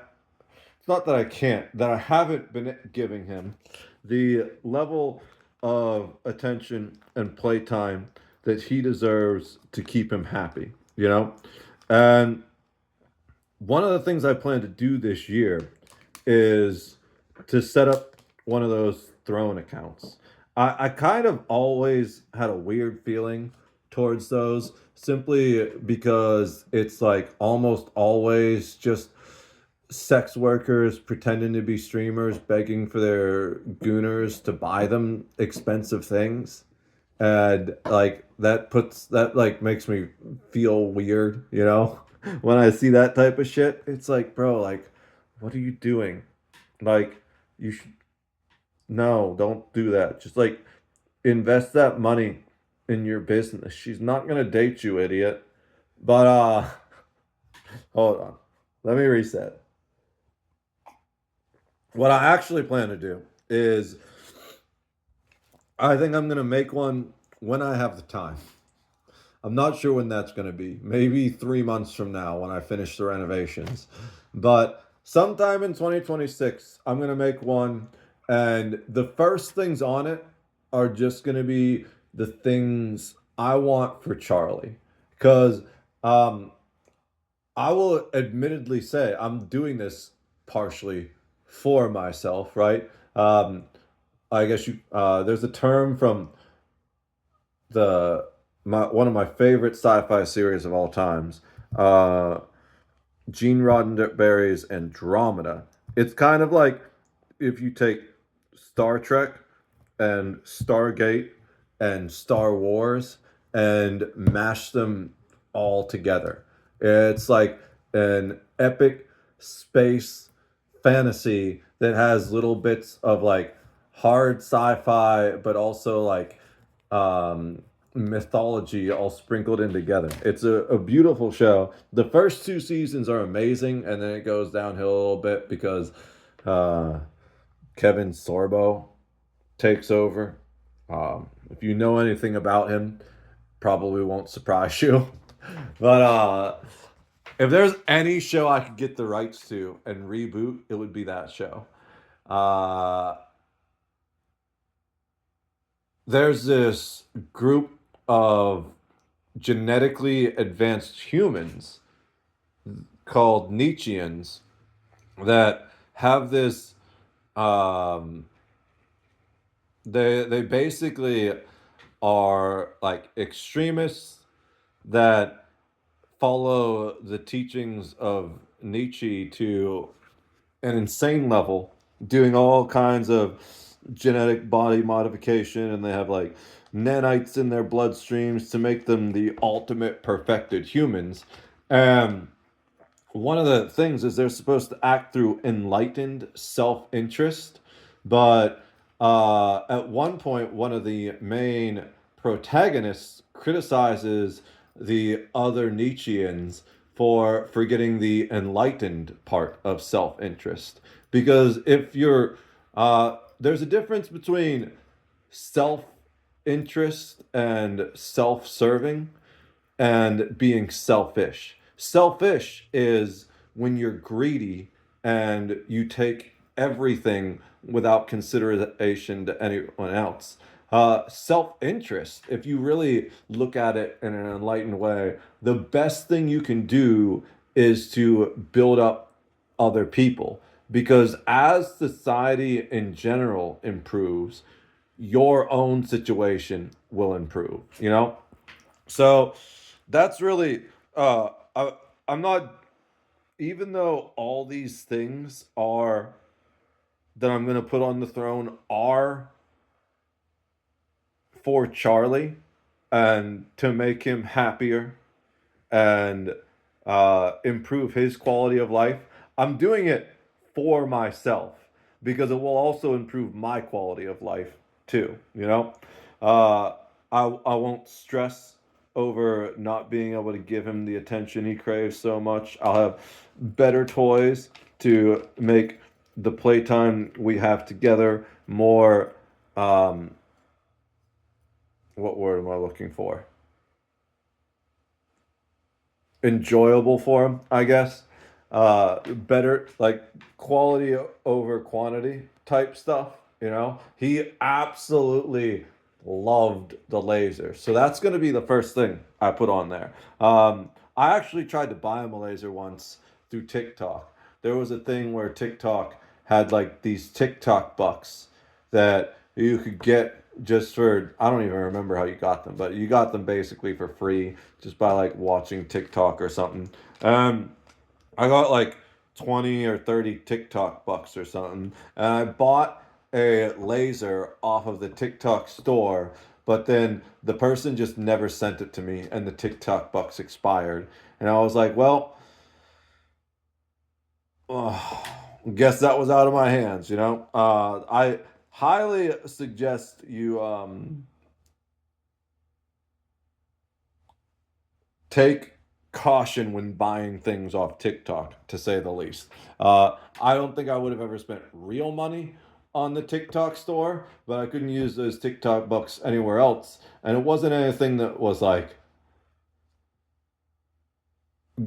it's not that I can't, that I haven't been giving him the level of attention and playtime that he deserves to keep him happy, you know? And one of the things I plan to do this year is to set up one of those throne accounts. I kind of always had a weird feeling towards those simply because it's like almost always just sex workers pretending to be streamers begging for their gooners to buy them expensive things. And like that like makes me feel weird, you know? When I see that type of shit, it's like, bro, like what are you doing? Like you should no, don't do that. Just like invest that money in your business. She's not gonna date you, idiot. But hold on. Let me reset. What I actually plan to do is I think I'm gonna make one when I have the time. I'm not sure when that's gonna be. Maybe 3 months from now when I finish the renovations. But sometime in 2026, I'm gonna make one, and the first things on it are just gonna be the things I want for Charlie. Because um, I will admittedly say I'm doing this partially for myself, right? I guess there's a term from the one of my favorite sci-fi series of all times, uh, Gene Roddenberry's Andromeda. It's kind of like if you take Star Trek and Stargate and Star Wars and mash them all together. It's like an epic space fantasy that has little bits of like hard sci-fi, but also um, mythology all sprinkled in together. It's a beautiful show. The first two seasons are amazing, and then it goes downhill a little bit because uh, Kevin Sorbo takes over. If you know anything about him, probably won't surprise you. But if there's any show I could get the rights to and reboot, it would be that show. Uh, there's this group of genetically advanced humans called Nietzscheans that have this. Um, they basically are like extremists that follow the teachings of Nietzsche to an insane level, doing all kinds of genetic body modification, and they have like nanites in their bloodstreams to make them the ultimate perfected humans. And one of the things is they're supposed to act through enlightened self-interest, but at one point, one of the main protagonists criticizes the other Nietzscheans for forgetting the enlightened part of self-interest. Because if you're, there's a difference between self-interest and self-serving and being selfish. Selfish is when you're greedy and you take everything without consideration to anyone else. Self interest, if you really look at it in an enlightened way, the best thing you can do is to build up other people. Because as society in general improves, your own situation will improve, you know? So that's really I'm not, even though all these things are that I'm going to put on the throne are for Charlie and to make him happier and improve his quality of life. I'm doing it for myself because it will also improve my quality of life too. You know, uh, I won't stress over not being able to give him the attention he craves so much. I'll have better toys to make the playtime we have together more. Um, what word am I looking for? Enjoyable for him, I guess. Better like quality over quantity type stuff. You know, he absolutely loved the laser, so that's going to be the first thing I put on there. I actually tried to buy him a laser once through TikTok. There was a thing where TikTok had like these TikTok bucks that you could get just for, I don't even remember how you got them, but you got them basically for free just by like watching TikTok or something. Um, I got like 20 or 30 TikTok bucks or something, and I bought a laser off of the TikTok store, but then the person just never sent it to me, and the TikTok bucks expired. And I was like, well, oh, guess that was out of my hands, you know? I highly suggest you take caution when buying things off TikTok, to say the least. I don't think I would have ever spent real money on the TikTok store, but I couldn't use those TikTok bucks anywhere else. And it wasn't anything that was like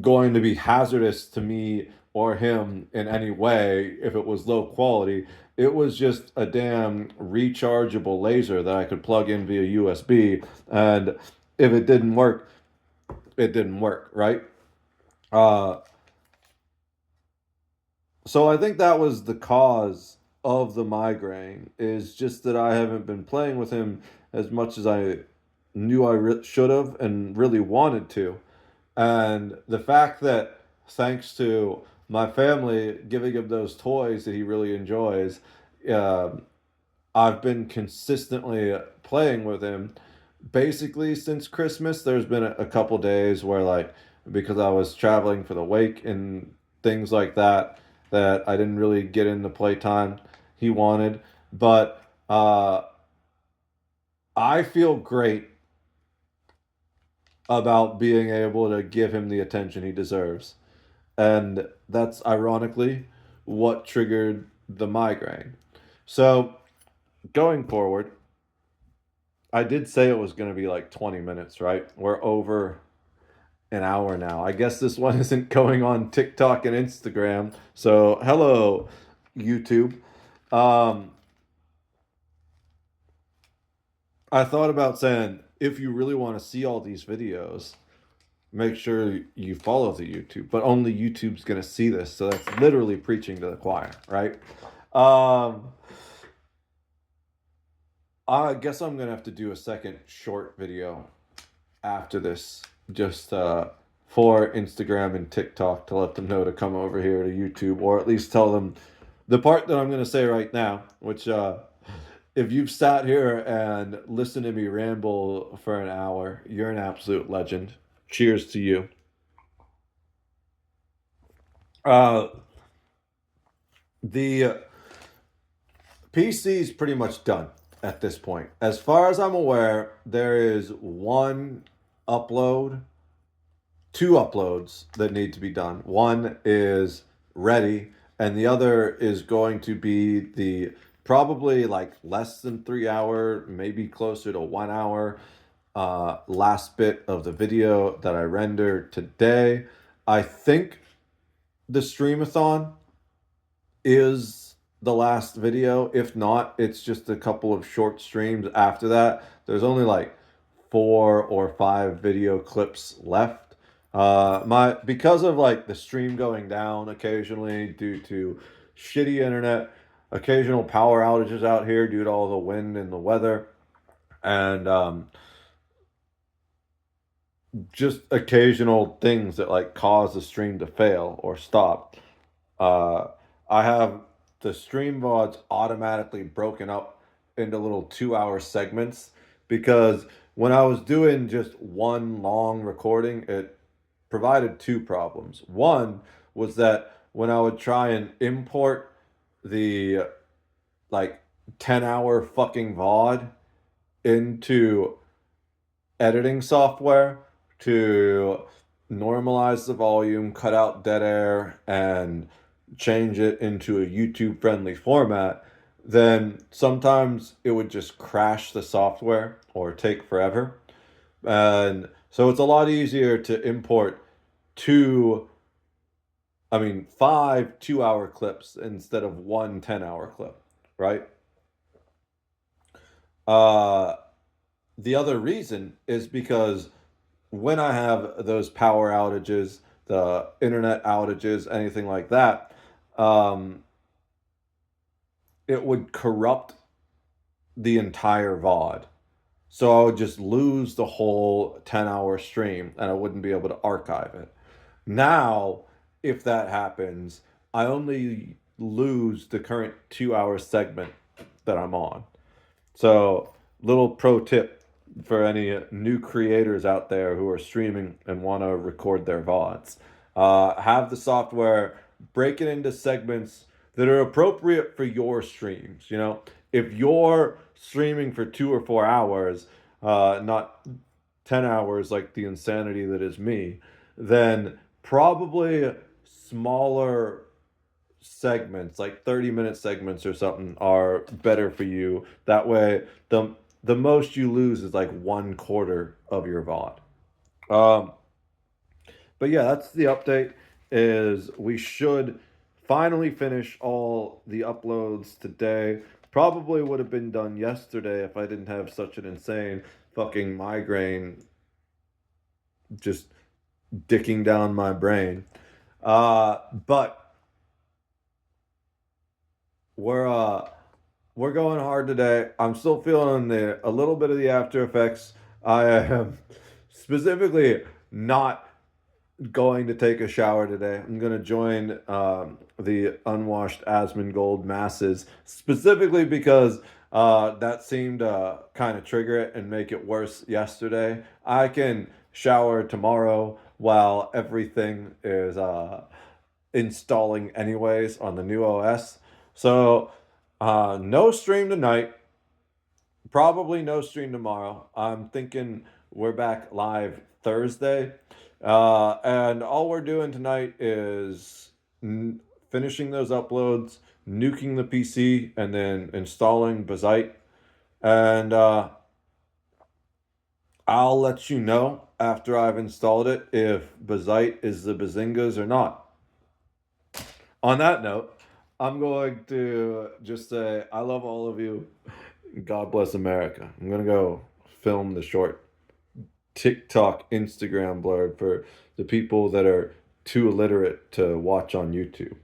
going to be hazardous to me or him in any way if it was low quality. It was just a damn rechargeable laser that I could plug in via USB. And if it didn't work, it didn't work, right? Uh, so I think that was the cause of the migraine, is just that I haven't been playing with him as much as I knew should have and really wanted to. And the fact that thanks to my family giving him those toys that he really enjoys, uh, I've been consistently playing with him basically since Christmas. There's been a couple days where, like, because I was traveling for the wake and things like that, that I didn't really get in the playtime he wanted. But I feel great about being able to give him the attention he deserves. And that's ironically what triggered the migraine. So, going forward, I did say it was going to be like 20 minutes, right? We're over an hour now. I guess this one isn't going on TikTok and Instagram. So, hello, YouTube. Um, I thought about saying if you really want to see all these videos, make sure you follow the YouTube, but only YouTube's going to see this. So, that's literally preaching to the choir, right? Um, I guess I'm going to have to do a second short video after this, just for Instagram and TikTok to let them know to come over here to YouTube, or at least tell them the part that I'm going to say right now, which if you've sat here and listened to me ramble for an hour, you're an absolute legend. Cheers to you. Uh, the PC is pretty much done at this point. As far as I'm aware, there is one upload, two uploads that need to be done. One is ready, and the other is going to be the probably like less than 3 hour, maybe closer to 1 hour last bit of the video that I rendered today. I think the streamathon is the last video. If not, it's just a couple of short streams after that. There's only like 4 or 5 video clips left. Because of like the stream going down occasionally due to shitty internet, occasional power outages out here due to all the wind and the weather, and just occasional things that like cause the stream to fail or stop. Uh, I have the stream VODs automatically broken up into little 2 hour segments because when I was doing just one long recording, it provided two problems. One was that when I would try and import the like 10-hour fucking VOD into editing software to normalize the volume, cut out dead air, and change it into a YouTube friendly format, then sometimes it would just crash the software or take forever. And so it's a lot easier to import five 2 hour clips instead of one 10-hour clip, right? The other reason is because when I have those power outages, the internet outages, anything like that, it would corrupt the entire VOD. So I would just lose the whole 10-hour stream and I wouldn't be able to archive it. Now, if that happens, I only lose the current 2 hour segment that I'm on. So, little pro tip for any new creators out there who are streaming and want to record their VODs. Have the software break it into segments that are appropriate for your streams. You know, if you're streaming for 2 or 4 hours, not 10 hours like the insanity that is me, then probably smaller segments, like 30-minute segments or something, are better for you. That way, the most you lose is like 1/4 of your VOD. Um, but yeah, that's the update. Is we should finally finish all the uploads today. Probably would have been done yesterday if I didn't have such an insane fucking migraine just dicking down my brain. But we're going hard today. I'm still feeling a little bit of the after effects. I am specifically not going to take a shower today. I'm going to join the unwashed Asmongold masses, specifically because that seemed to kind of trigger it and make it worse yesterday. I can shower tomorrow while everything is installing anyways on the new OS. So no stream tonight. Probably no stream tomorrow. I'm thinking we're back live Thursday. And all we're doing tonight is finishing those uploads, nuking the PC, and then installing Bazzite. And I'll let you know after I've installed it if Bazzite is the Bazingas or not. On that note, I'm going to just say I love all of you. God bless America. I'm going to go film the short TikTok, Instagram blurb for the people that are too illiterate to watch on YouTube.